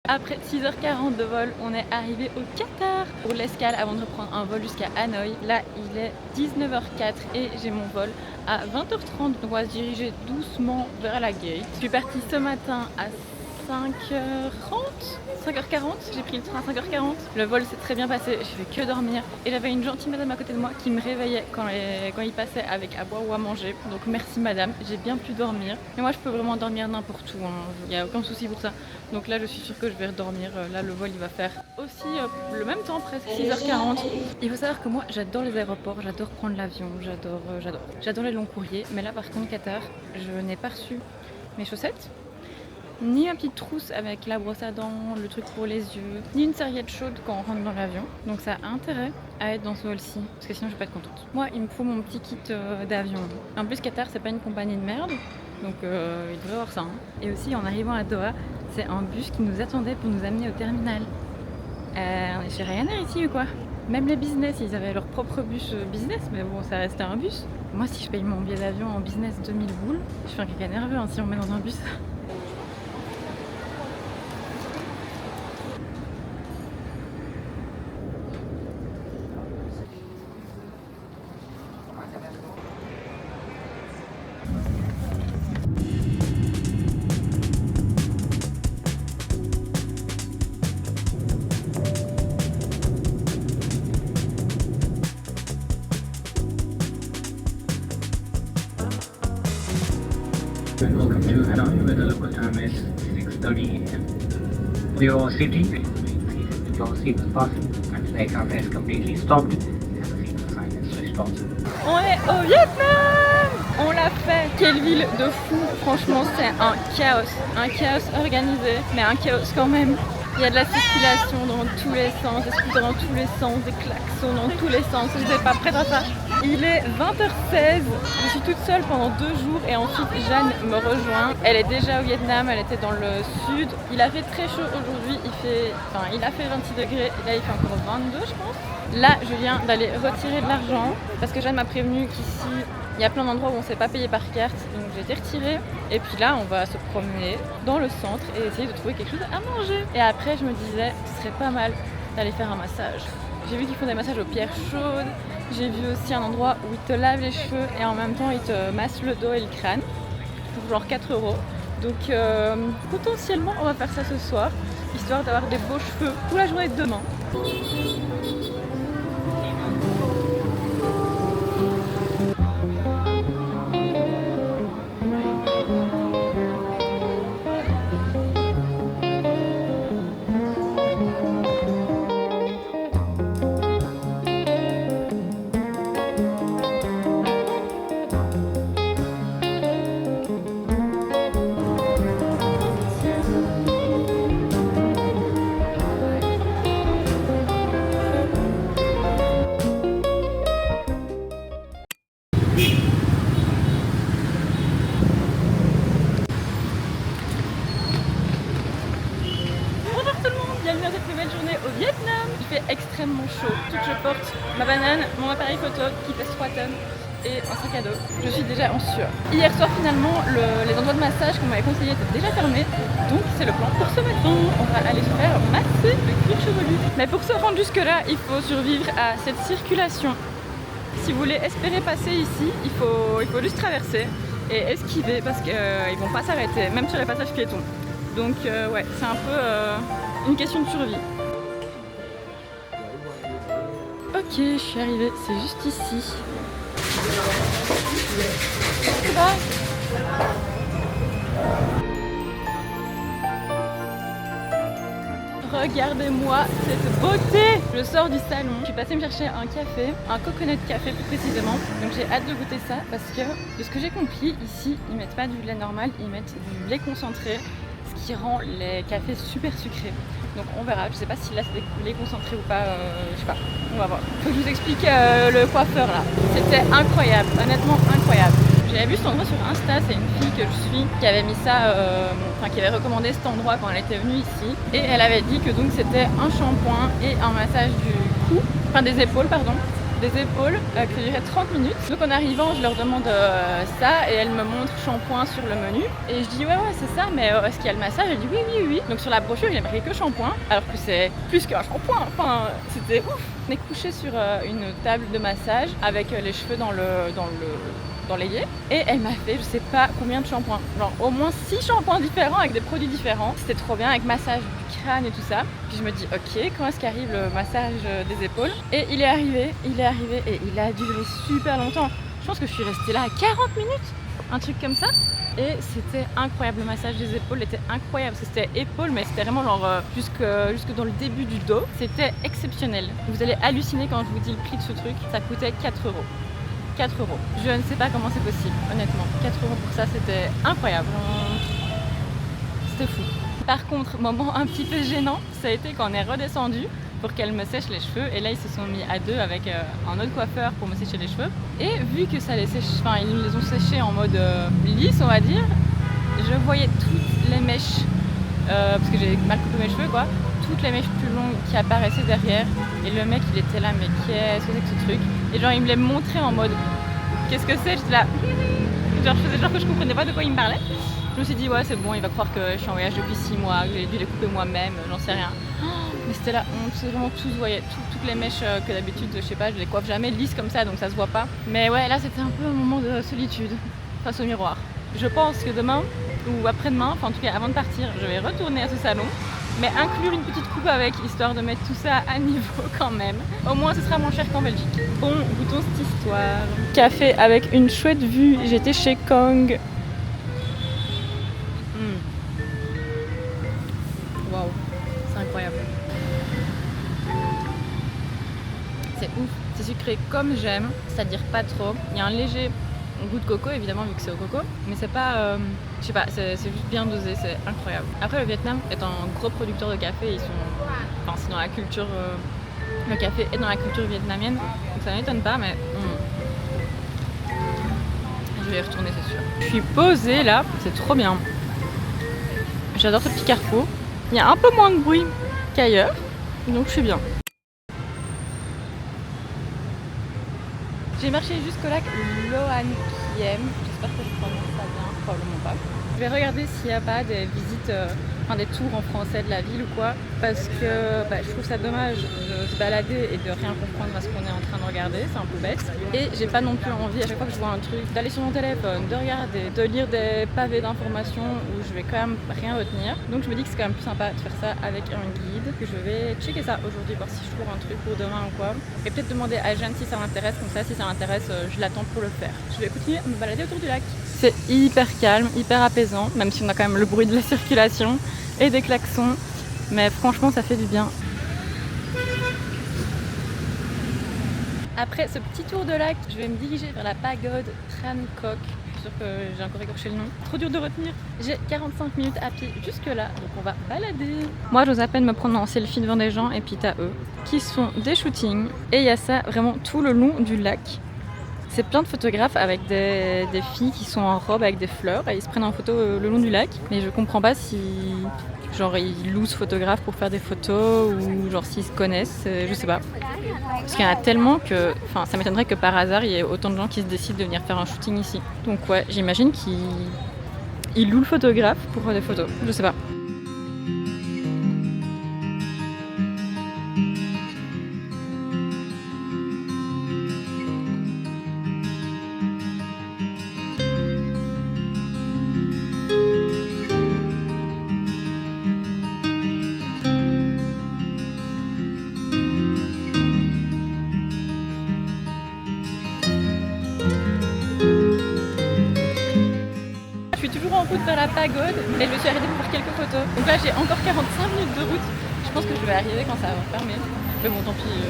Après 6h40 de vol, on est arrivé au Qatar pour l'escale avant de reprendre un vol jusqu'à Hanoï. Là, il est 19h04 et j'ai mon vol à 20h30. Donc on va se diriger doucement vers la gate. Je suis partie ce matin à 5h40, j'ai pris le train à 5h40. Le vol s'est très bien passé, j'ai fait que dormir. Et j'avais une gentille madame à côté de moi qui me réveillait quand il passait avec à boire ou à manger. Donc merci madame, j'ai bien pu dormir. Et moi je peux vraiment dormir n'importe où, hein. Il n'y a aucun souci pour ça. Donc là je suis sûre que je vais redormir. Là le vol il va faire aussi le même temps, presque 6h40. Il faut savoir que moi j'adore les aéroports, j'adore prendre l'avion, j'adore les longs courriers. Mais là par contre Qatar, je n'ai pas reçu mes chaussettes, ni une petite trousse avec la brosse à dents, le truc pour les yeux, ni une serviette chaude quand on rentre dans l'avion. Donc ça a intérêt à être dans ce vol-ci, parce que sinon je vais pas être contente. Moi il me faut mon petit kit d'avion. En plus Qatar c'est pas une compagnie de merde, donc il devrait avoir ça, hein. Et aussi en arrivant à Doha, c'est un bus qui nous attendait pour nous amener au terminal. On est chez Ryanair ici ou quoi? Même les business, ils avaient leur propre bus business, mais bon ça restait un bus. Moi si je paye mon billet d'avion en business 2000 boules, je fais un caca nerveux hein, si on met dans un bus. Welcome to Hanoi, where the local time is 6:30 a.m. For your safety, please your seatbelt fastened and the aircraft is completely stopped and the seatbelt sign is switched on. On est au Vietnam! On l'a fait! Quelle ville de fou! Franchement, c'est un chaos organisé, mais un chaos quand même. Il y a de la circulation dans tous les sens, des scooters dans tous les sens, des klaxons dans tous les sens. Je n'étais pas prête à ça. Il est 20h16, je suis toute seule pendant 2 jours et ensuite Jeanne me rejoint. Elle est déjà au Vietnam, elle était dans le sud. Il a fait très chaud aujourd'hui, il a fait 26 degrés et là il fait encore 22 je pense. Là je viens d'aller retirer de l'argent parce que Jeanne m'a prévenu qu'ici il y a plein d'endroits où on ne sait pas payer par carte, donc j'ai été retirée. Et puis là on va se promener dans le centre et essayer de trouver quelque chose à manger. Et après je me disais ce serait pas mal d'aller faire un massage. J'ai vu qu'ils font des massages aux pierres chaudes. J'ai vu aussi un endroit où ils te lavent les cheveux et en même temps ils te massent le dos et le crâne pour genre 4 €. Donc potentiellement on va faire ça ce soir, histoire d'avoir des beaux cheveux pour la journée de demain. Bienvenue dans cette nouvelle journée au Vietnam. Il fait extrêmement chaud, donc je porte ma banane, mon appareil photo qui pèse 3 tonnes et un sac à dos. Je suis déjà en sueur. Hier soir finalement, les endroits de massage qu'on m'avait conseillé étaient déjà fermés, donc c'est le plan pour ce matin. On va aller se faire masser le cuir chevelu. Mais pour se rendre jusque là, il faut survivre à cette circulation. Si vous voulez espérer passer ici, il faut juste traverser et esquiver parce qu'ils vont pas s'arrêter, même sur les passages piétons. Donc ouais, c'est un peu une question de survie. Ok, je suis arrivée, c'est juste ici. Ça va ? Regardez-moi cette beauté! Je sors du salon, je suis passée me chercher un café, un coconut café plus précisément. Donc j'ai hâte de goûter ça parce que de ce que j'ai compris, ici ils mettent pas du lait normal, ils mettent du lait concentré, ce qui rend les cafés super sucrés. Donc on verra, je sais pas si là c'est des lait concentré ou pas, je sais pas, on va voir. Faut que je vous explique le coiffeur là. C'était incroyable, honnêtement incroyable. J'avais vu cet endroit sur Insta, c'est une fille que je suis qui avait mis ça, qui avait recommandé cet endroit quand elle était venue ici. Et elle avait dit que donc c'était un shampoing et un massage du cou, enfin des épaules pardon. des épaules qui durait 30 minutes. Donc en arrivant, je leur demande ça et elles me montrent shampoing sur le menu. Et je dis ouais c'est ça, mais est-ce qu'il y a le massage? Elle dit oui. Donc sur la brochure, il est marqué que shampoing, alors que c'est plus qu'un shampoing. Enfin, c'était ouf. On est couché sur une table de massage avec les cheveux dans l'évier et elle m'a fait je sais pas combien de shampoings, genre au moins 6 shampoings différents avec des produits différents. C'était trop bien avec massage du crâne et tout ça. Puis je me dis ok, quand est-ce qu'arrive le massage des épaules? Et il est arrivé et il a duré super longtemps. Je pense que je suis restée là à 40 minutes, un truc comme ça. Et c'était incroyable, le massage des épaules était incroyable, parce que c'était épaules mais c'était vraiment genre jusque dans le début du dos. C'était exceptionnel. Vous allez halluciner quand je vous dis le prix de ce truc, ça coûtait 4 €. 4 €. Je ne sais pas comment c'est possible, honnêtement. 4 € pour ça, c'était incroyable. C'était fou. Par contre, moment un petit peu gênant, ça a été quand on est redescendu pour qu'elle me sèche les cheveux. Et là, ils se sont mis à deux avec un autre coiffeur pour me sécher les cheveux. Et vu que ça les sèche, enfin, ils nous les ont séchés en mode lisse, on va dire, je voyais toutes les mèches, parce que j'ai mal coupé mes cheveux, quoi. Toutes les mèches plus longues qui apparaissaient derrière et le mec il était là mais qu'est-ce que c'est que ce truc, et genre il me les montrait en mode qu'est-ce que c'est, j'étais là genre je faisais genre que je comprenais pas de quoi il me parlait. Je me suis dit ouais c'est bon, il va croire que je suis en voyage depuis 6 mois, que j'ai dû les couper moi-même, j'en sais rien. Mais c'était la honte, c'est vraiment tout se voyait, toutes les mèches que d'habitude je sais pas, je les coiffe jamais lisses comme ça donc ça se voit pas. Mais ouais là c'était un peu un moment de solitude face au miroir. Je pense que demain ou après-demain, enfin en tout cas avant de partir, je vais retourner à ce salon, mais inclure une petite coupe avec, histoire de mettre tout ça à niveau quand même. Au moins ce sera moins cher qu'en Belgique. Bon, goûtons cette histoire. Café avec une chouette vue, j'étais chez Kong. Waouh, c'est incroyable. C'est ouf, c'est sucré comme j'aime, c'est-à-dire pas trop. Il y a un léger goût de coco évidemment vu que c'est au coco, mais c'est pas, je sais pas, c'est juste bien dosé, c'est incroyable. Après le Vietnam est un gros producteur de café, ils sont, enfin c'est dans la culture, le café est dans la culture vietnamienne, donc ça m'étonne pas, mais je vais y retourner c'est sûr. Je suis posée là, c'est trop bien. J'adore ce petit carrefour, il y a un peu moins de bruit qu'ailleurs, donc je suis bien. J'ai marché jusqu'au lac Loan Kiem, j'espère que je prononce ça bien, probablement pas. Je vais regarder s'il n'y a pas des visites, enfin des tours en français de la ville ou quoi, parce que je trouve ça dommage de se balader et de rien comprendre à ce qu'on est en train de regarder, c'est un peu bête. Et j'ai pas non plus envie à chaque fois que je vois un truc d'aller sur mon téléphone, de regarder, de lire des pavés d'informations où je vais quand même rien retenir. Donc je me dis que c'est quand même plus sympa de faire ça avec un guide, que je vais checker ça aujourd'hui, voir si je trouve un truc pour demain ou quoi. Et peut-être demander à Jeanne si ça m'intéresse, comme ça si ça m'intéresse, je l'attends pour le faire. Je vais continuer à me balader autour du lac. C'est hyper calme, hyper apaisant, même si on a quand même le bruit de la circulation et des klaxons, mais franchement ça fait du bien. Après ce petit tour de lac, je vais me diriger vers la pagode Tran Coc. Je suis sûre que j'ai encore écorché le nom. Trop dur de retenir. J'ai 45 minutes à pied jusque là, donc on va balader. Moi j'ose à peine me prendre en selfie devant des gens, et puis t'as eux qui font des shootings. Et il y a ça vraiment tout le long du lac. C'est plein de photographes avec des filles qui sont en robe avec des fleurs et ils se prennent en photo le long du lac. Mais je comprends pas si genre ils louent ce photographe pour faire des photos ou genre s'ils se connaissent, je sais pas. Parce qu'il y en a tellement que, enfin ça m'étonnerait que par hasard il y ait autant de gens qui se décident de venir faire un shooting ici. Donc ouais, j'imagine qu'ils louent le photographe pour faire des photos, je sais pas. En route vers la pagode et je me suis arrêtée pour faire quelques photos. Donc là j'ai encore 45 minutes de route. Je pense que je vais arriver quand ça va fermer. Mais bon tant pis,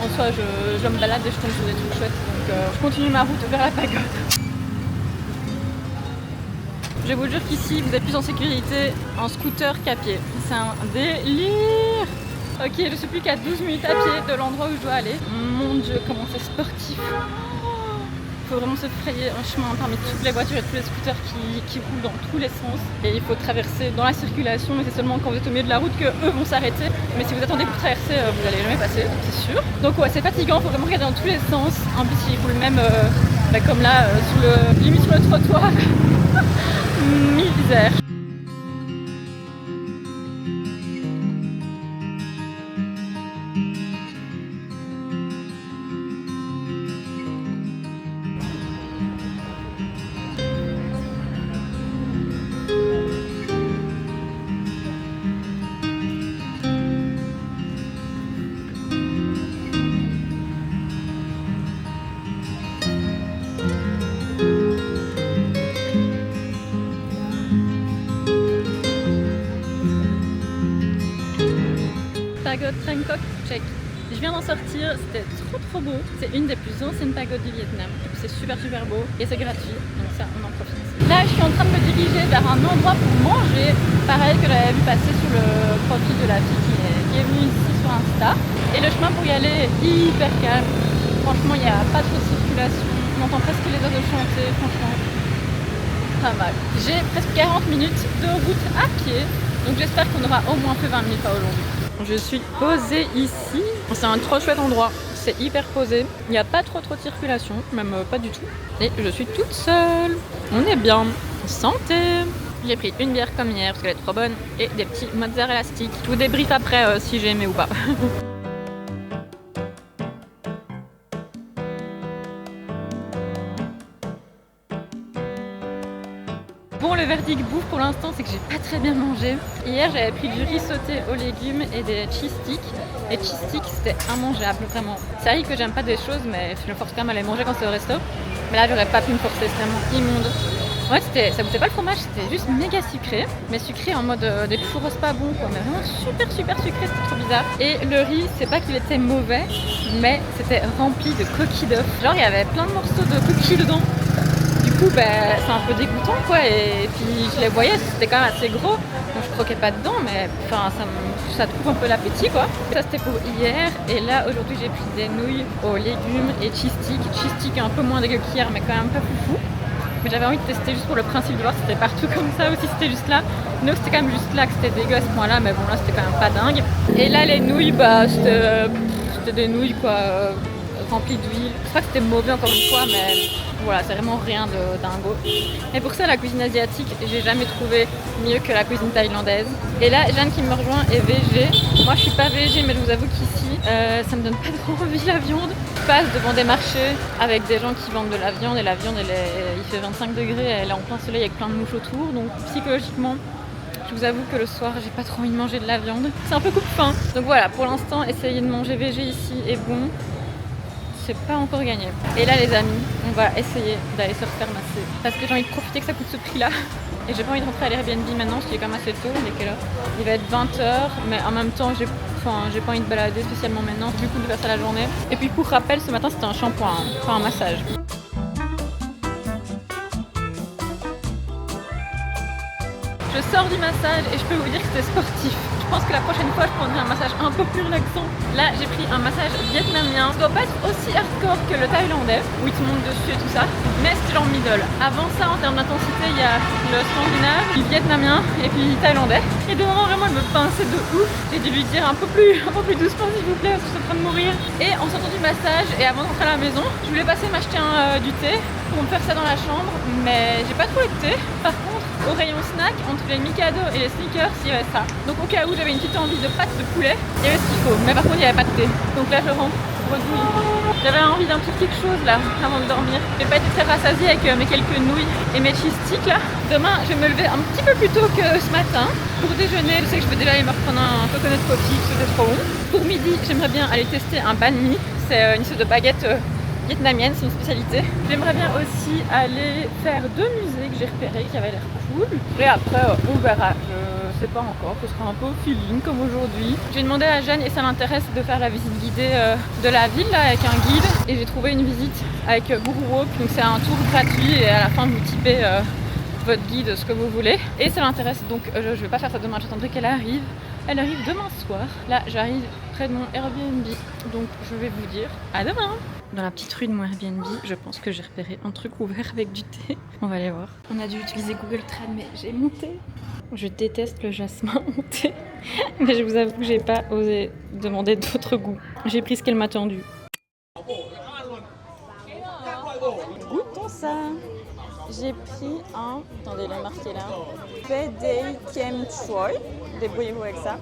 en soi je me balade et je tombe sur des trucs chouettes. Donc je continue ma route vers la pagode. Je vous jure qu'ici vous êtes plus en sécurité en scooter qu'à pied. C'est un délire. Ok, je suis plus qu'à 12 minutes à pied de l'endroit où je dois aller. Mon dieu, comment c'est sportif. faut vraiment se frayer un chemin parmi toutes les voitures et tous les scooters qui roulent dans tous les sens. Et il faut traverser dans la circulation, mais c'est seulement quand vous êtes au milieu de la route que eux vont s'arrêter. Mais si vous attendez pour traverser, vous n'allez jamais passer, c'est sûr. Donc ouais, c'est fatigant, il faut vraiment regarder dans tous les sens. En plus, ils roulent même comme là, limite sur le trottoir. Misère. Pagode Trengkok, check. Je viens d'en sortir, c'était trop beau. C'est une des plus anciennes pagodes du Vietnam. C'est super beau et c'est gratuit, donc ça on en profite. Là je suis en train de me diriger vers un endroit pour manger, pareil que j'avais vu passer sur le profil de la fille qui est venue ici sur Insta. Et le chemin pour y aller est hyper calme. Franchement il n'y a pas trop de circulation, on entend presque les oiseaux chanter, franchement pas mal. J'ai presque 40 minutes de route à pied, donc j'espère qu'on aura au moins fait 20 minutes aujourd'hui. Je suis posée ici, c'est un trop chouette endroit, c'est hyper posé, il n'y a pas trop de circulation, même pas du tout. Et je suis toute seule, on est bien, santé. J'ai pris une bière comme hier parce qu'elle est trop bonne et des petits mozzarella sticks. Je vous débriefe après si j'ai aimé ou pas. Bon, le verdict bouffe pour l'instant, c'est que j'ai pas très bien mangé. Hier, j'avais pris du riz sauté aux légumes et des cheese sticks. Les cheese sticks, c'était immangeable, vraiment. C'est vrai que j'aime pas des choses, mais je me force quand même à les manger quand c'est au resto. Mais là, j'aurais pas pu me forcer, c'est vraiment immonde. En fait, ça goûtait pas le fromage, c'était juste méga sucré. Mais sucré en mode des churros pas bons, quoi. Mais vraiment super sucré, c'était trop bizarre. Et le riz, c'est pas qu'il était mauvais, mais c'était rempli de coquilles d'œufs. Genre, il y avait plein de morceaux de coquilles dedans. Du coup, c'est un peu dégoûtant, quoi. Et puis, je les voyais, c'était quand même assez gros. Donc, je croquais pas dedans, mais enfin, ça trouve un peu l'appétit, quoi. Ça, c'était pour hier. Et là, aujourd'hui, j'ai pris des nouilles aux légumes et cheese stick. Cheese stick un peu moins dégueu qu'hier, mais quand même pas foufou. Mais j'avais envie de tester juste pour le principe de voir si c'était partout comme ça ou si c'était juste là. Donc, c'était quand même juste là que c'était dégueu à ce point-là, mais bon, là, c'était quand même pas dingue. Et là, les nouilles, c'était des nouilles, quoi, remplies d'huile. Je crois que c'était mauvais encore une fois, mais voilà, c'est vraiment rien de dingo. Et pour ça, la cuisine asiatique, j'ai jamais trouvé mieux que la cuisine thaïlandaise. Et là, Jeanne qui me rejoint est végé. Moi, je suis pas végé, mais je vous avoue qu'ici, ça me donne pas trop envie la viande. Je passe devant des marchés avec des gens qui vendent de la viande et la viande, il fait 25 degrés, elle est en plein soleil avec plein de mouches autour. Donc psychologiquement, je vous avoue que le soir, j'ai pas trop envie de manger de la viande. C'est un peu coupe-faim. Donc voilà, pour l'instant, essayer de manger végé ici est bon. C'est pas encore gagné. Et là les amis, on va essayer d'aller se refaire masser. Parce que j'ai envie de profiter que ça coûte ce prix-là. Et j'ai pas envie de rentrer à l'Airbnb maintenant, parce qu'il est quand même assez tôt. Il est quelle heure ? Il va être 20h, mais en même temps, j'ai pas envie de balader spécialement maintenant. Du coup, de faire ça la journée. Et puis pour rappel, ce matin, c'était un shampoing, pas un massage. Je sors du massage et je peux vous dire que c'était sportif. Je pense que la prochaine fois, je prendrai un massage un peu plus relaxant. Là, j'ai pris un massage vietnamien. Ça doit pas être aussi hardcore que le thaïlandais, où il te monte dessus et tout ça, mais c'est genre middle. Avant ça, en termes d'intensité, il y a le scandinave, le vietnamien et puis thaïlandais. Et de moment, vraiment, elle me pinçait de ouf. J'ai dû lui dire un peu plus doucement, s'il vous plaît, parce que je suis en train de mourir. Et en sortant du massage et avant d'entrer à la maison, je voulais passer m'acheter du thé pour me faire ça dans la chambre, mais j'ai pas trouvé de thé. Par contre, au rayon snack, entre les Mikado et les Snickers, il y avait ça. Donc au cas où j'avais une petite envie de pâtes de poulet, il y avait ce qu'il faut. Mais par contre, il n'y avait pas de thé. Donc là, je rentre, redouille. J'avais envie d'un petit quelque chose là, avant de dormir. Je vais pas être très rassasiée avec mes quelques nouilles et mes cheese sticks là. Demain, je vais me lever un petit peu plus tôt que ce matin. Pour déjeuner, je sais que je peux déjà aller me reprendre un coconut coffee, parce que c'est trop bon. Pour midi, j'aimerais bien aller tester un banh mi. C'est une sorte de baguette vietnamienne, c'est une spécialité. J'aimerais bien aussi aller faire 2 musées que j'ai repérés qui avaient l'air cool. Et après, on verra. Je sais pas encore, ce sera un peu au feeling comme aujourd'hui. J'ai demandé à Jeanne et ça m'intéresse de faire la visite guidée de la ville là, avec un guide. Et j'ai trouvé une visite avec Guru Walk, donc c'est un tour gratuit et à la fin vous typez votre guide, ce que vous voulez. Et ça m'intéresse donc je vais pas faire ça demain, j'attendrai qu'elle arrive. Elle arrive demain soir. Là j'arrive près de mon Airbnb, donc je vais vous dire à demain. Dans la petite rue de mon Airbnb, je pense que j'ai repéré un truc ouvert avec du thé. On va aller voir. On a dû utiliser Google Trad, mais j'ai mon thé. Je déteste le jasmin en thé, mais je vous avoue que j'ai pas osé demander d'autres goûts. J'ai pris ce qu'elle m'a tendu. Goûtons ça. J'ai pris un, attendez, il est marqué là, Payday Kem Choi. Débrouillez-vous avec ça.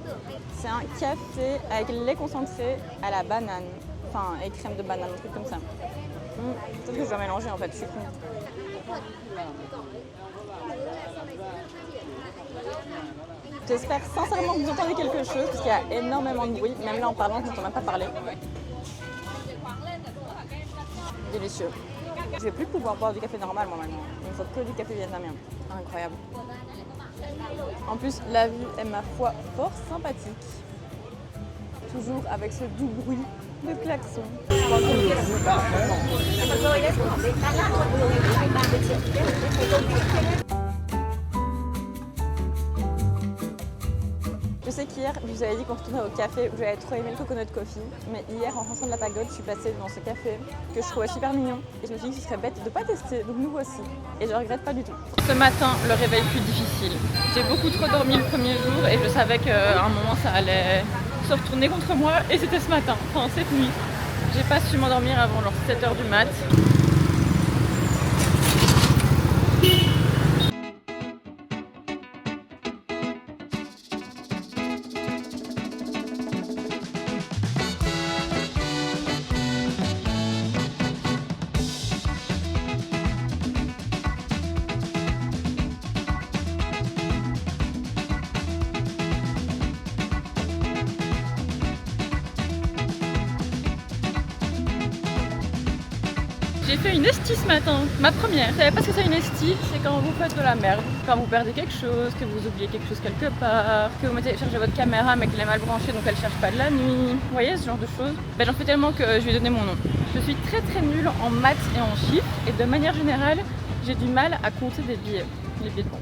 C'est un café avec lait concentré à la banane. Enfin, et crème de banane, un truc comme ça. Peut-être que je dois mélanger en fait, je suis con. J'espère sincèrement que vous entendez quelque chose, parce qu'il y a énormément de bruit. Même là en parlant, je n'entends même pas parler. Délicieux. Je vais plus pouvoir boire du café normal moi maintenant. Il ne faut que du café vietnamien. Incroyable. En plus, la vue est ma foi fort sympathique. Toujours avec ce doux bruit de klaxon. Je sais qu'hier, je vous avais dit qu'on retournait au café où j'avais trop aimé le coconut coffee. Mais hier, en rentrant de la pagode, je suis passée dans ce café que je trouvais super mignon. Et je me suis dit que ce serait bête de ne pas tester. Donc nous voici. Et je regrette pas du tout. Ce matin, le réveil fut difficile. J'ai beaucoup trop dormi le premier jour et je savais qu'à un moment, ça allait se retourner contre moi. Et c'était ce matin, enfin cette nuit. J'ai pas su m'endormir avant genre 7h du mat. J'ai fait une estie ce matin, ma première. Vous savez pas ce que c'est une estie? C'est quand vous faites de la merde. Quand vous perdez quelque chose, que vous oubliez quelque chose quelque part, que vous mettez charger votre caméra mais qu'elle est mal branchée donc elle cherche pas de la nuit. Vous voyez ce genre de choses? Ben, j'en fais tellement que je lui ai donné mon nom. Je suis très nulle en maths et en chiffres et de manière générale, j'ai du mal à compter des billets, les billets de banque.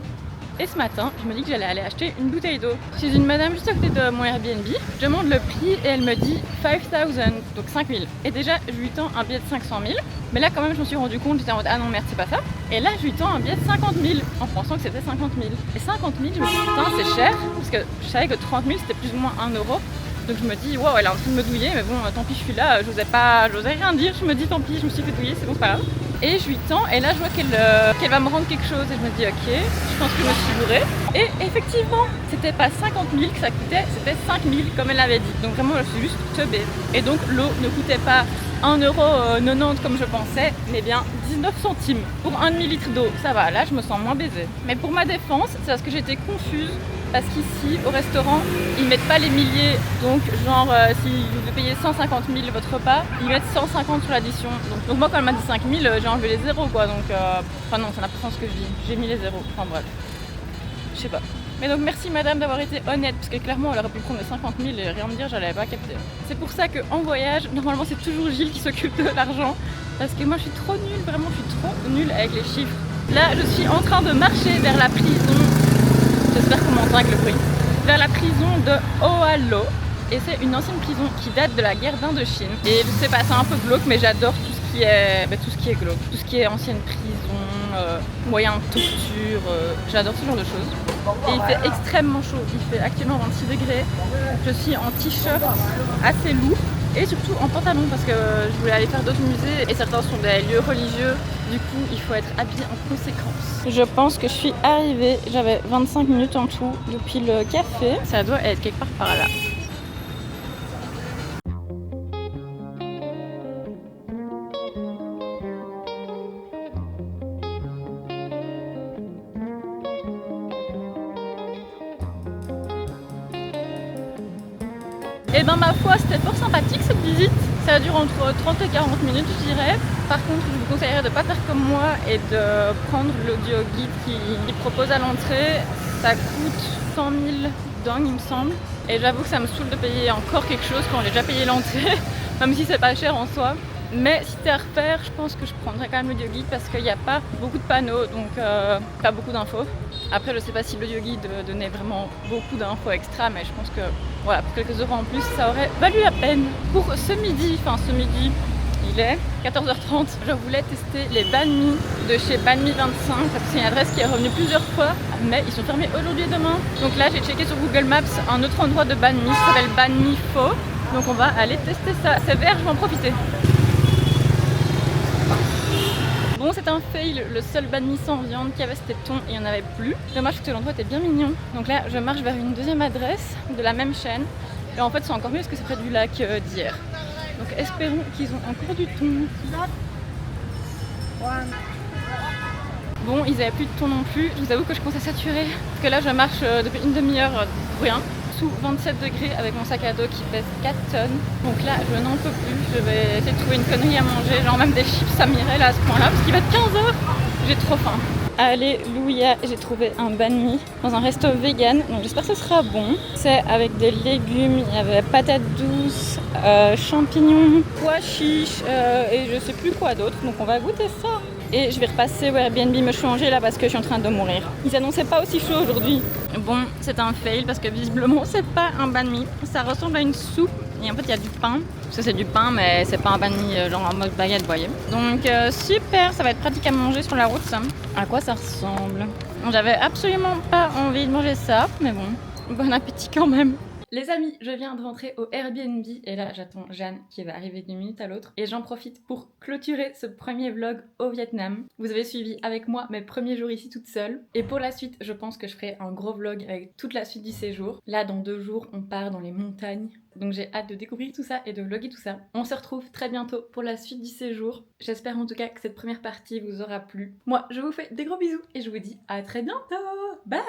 Et ce matin, je me dis que j'allais aller acheter une bouteille d'eau. Chez une madame juste à côté de mon Airbnb, je demande le prix et elle me dit 5000, donc 5000. Et déjà, je lui tends un billet de 500 000. Mais là, quand même, je me suis rendu compte, j'étais en mode ah non, merde, c'est pas ça. Et là, je lui tends un billet de 50 000 en pensant que c'était 50 000. Et 50 000, je me suis dit putain, c'est cher. Parce que je savais que 30 000, c'était plus ou moins 1 euro. Donc je me dis, waouh, elle est en train de me douiller, mais bon, tant pis, je suis là, j'osais rien dire. Je me dis, tant pis, je me suis fait douiller, c'est bon, c'est pas grave. Et je lui tends, et là je vois qu'elle va me rendre quelque chose, et je me dis, ok, je pense que je me suis bourrée. Et effectivement, c'était pas 50 000 que ça coûtait, c'était 5 000 comme elle l'avait dit. Donc vraiment, je suis juste teubée. Et donc l'eau ne coûtait pas 1,90 € comme je pensais, mais bien 19 centimes pour 1 demi-litre d'eau. Ça va, là je me sens moins baisée. Mais pour ma défense, c'est parce que j'étais confuse. Parce qu'ici, au restaurant, ils mettent pas les milliers. Donc, genre, si vous devez payer 150 000 votre repas, ils mettent 150 sur l'addition. Donc moi, quand elle m'a dit 5 000, j'ai enlevé les zéros, quoi. Donc, enfin non, ça n'a pas sens ce que je dis. J'ai mis les zéros. Enfin bref, je sais pas. Mais donc, merci madame d'avoir été honnête. Parce que clairement, elle aurait pu prendre les 50 000 et rien me dire, j'allais pas capter. C'est pour ça qu'en voyage, normalement, c'est toujours Gilles qui s'occupe de l'argent. Parce que moi, je suis trop nulle. Vraiment, je suis trop nulle avec les chiffres. Là, je suis en train de marcher vers la prison. J'espère qu'on m'entend avec le bruit. Vers la prison de Oalo. Et c'est une ancienne prison qui date de la guerre d'Indochine. Et je sais pas, c'est un peu glauque, mais j'adore tout ce qui est glauque. Tout ce qui est ancienne prison, moyen de torture. J'adore ce genre de choses. Et il fait extrêmement chaud. Il fait actuellement 26 degrés. Je suis en t-shirt assez lourd. Et surtout en pantalon parce que je voulais aller faire d'autres musées et certains sont des lieux religieux, du coup il faut être habillé en conséquence. Je pense que je suis arrivée, j'avais 25 minutes en tout depuis le café, ça doit être quelque part par là. Et ben ma foi, c'était fort sympathique cette visite. Ça dure entre 30 et 40 minutes, je dirais. Par contre, je vous conseillerais de ne pas faire comme moi et de prendre l'audio guide qui propose à l'entrée. Ça coûte 100 000 dong, il me semble. Et j'avoue que ça me saoule de payer encore quelque chose quand j'ai déjà payé l'entrée, même si c'est pas cher en soi. Mais si c'était à refaire, je pense que je prendrais quand même l'audio guide parce qu'il n'y a pas beaucoup de panneaux, donc pas beaucoup d'infos. Après, je sais pas si l'audio guide donnait vraiment beaucoup d'infos extra, mais je pense que voilà, pour quelques euros en plus, ça aurait valu la peine. Pour ce midi, Il est 14h30. Je voulais tester les banh mi de chez Banh Mi 25 parce que c'est une adresse qui est revenue plusieurs fois, mais ils sont fermés aujourd'hui et demain. Donc là, j'ai checké sur Google Maps un autre endroit de banh mi, ça s'appelle Banh Mi Pho. Donc on va aller tester ça. C'est vert, je vais en profiter. Bon, c'est un fail, le seul banh mi sans viande qu'il y avait c'était thon et il n'y en avait plus. Dommage parce que l'endroit était bien mignon. Donc là, je marche vers une deuxième adresse de la même chaîne. Et en fait, c'est encore mieux parce que c'est près du lac d'hier. Donc espérons qu'ils ont encore du thon. Bon, ils n'avaient plus de thon non plus. Je vous avoue que je commence à saturer. Parce que là, je marche depuis une demi-heure pour rien. Sous 27 degrés avec mon sac à dos qui pèse 4 tonnes. Donc là, je n'en peux plus. Je vais essayer de trouver une connerie à manger. Genre même des chips, ça m'irait là à ce point-là. Parce qu'il va être 15h. J'ai trop faim. Alléluia, j'ai trouvé un banh mi dans un resto vegan. Donc j'espère que ce sera bon. C'est avec des légumes. Il y avait patates douces, champignons, pois chiches et je sais plus quoi d'autre. Donc on va goûter ça. Et je vais repasser au Airbnb me changer là parce que je suis en train de mourir. Ils annonçaient pas aussi chaud aujourd'hui. Bon, c'est un fail parce que visiblement c'est pas un banh mi. Ça ressemble à une soupe et en fait il y a du pain. Parce que c'est du pain mais c'est pas un banh mi genre en mode baguette, vous voyez. Donc super, ça va être pratique à manger sur la route ça. À quoi ça ressemble? J'avais absolument pas envie de manger ça, mais bon appétit quand même. Les amis, je viens de rentrer au Airbnb et là j'attends Jeanne qui va arriver d'une minute à l'autre et j'en profite pour clôturer ce premier vlog au Vietnam. Vous avez suivi avec moi mes premiers jours ici toute seule et pour la suite je pense que je ferai un gros vlog avec toute la suite du séjour. Là dans 2 jours on part dans les montagnes donc j'ai hâte de découvrir tout ça et de vlogger tout ça. On se retrouve très bientôt pour la suite du séjour. J'espère en tout cas que cette première partie vous aura plu. Moi je vous fais des gros bisous et je vous dis à très bientôt. Bye.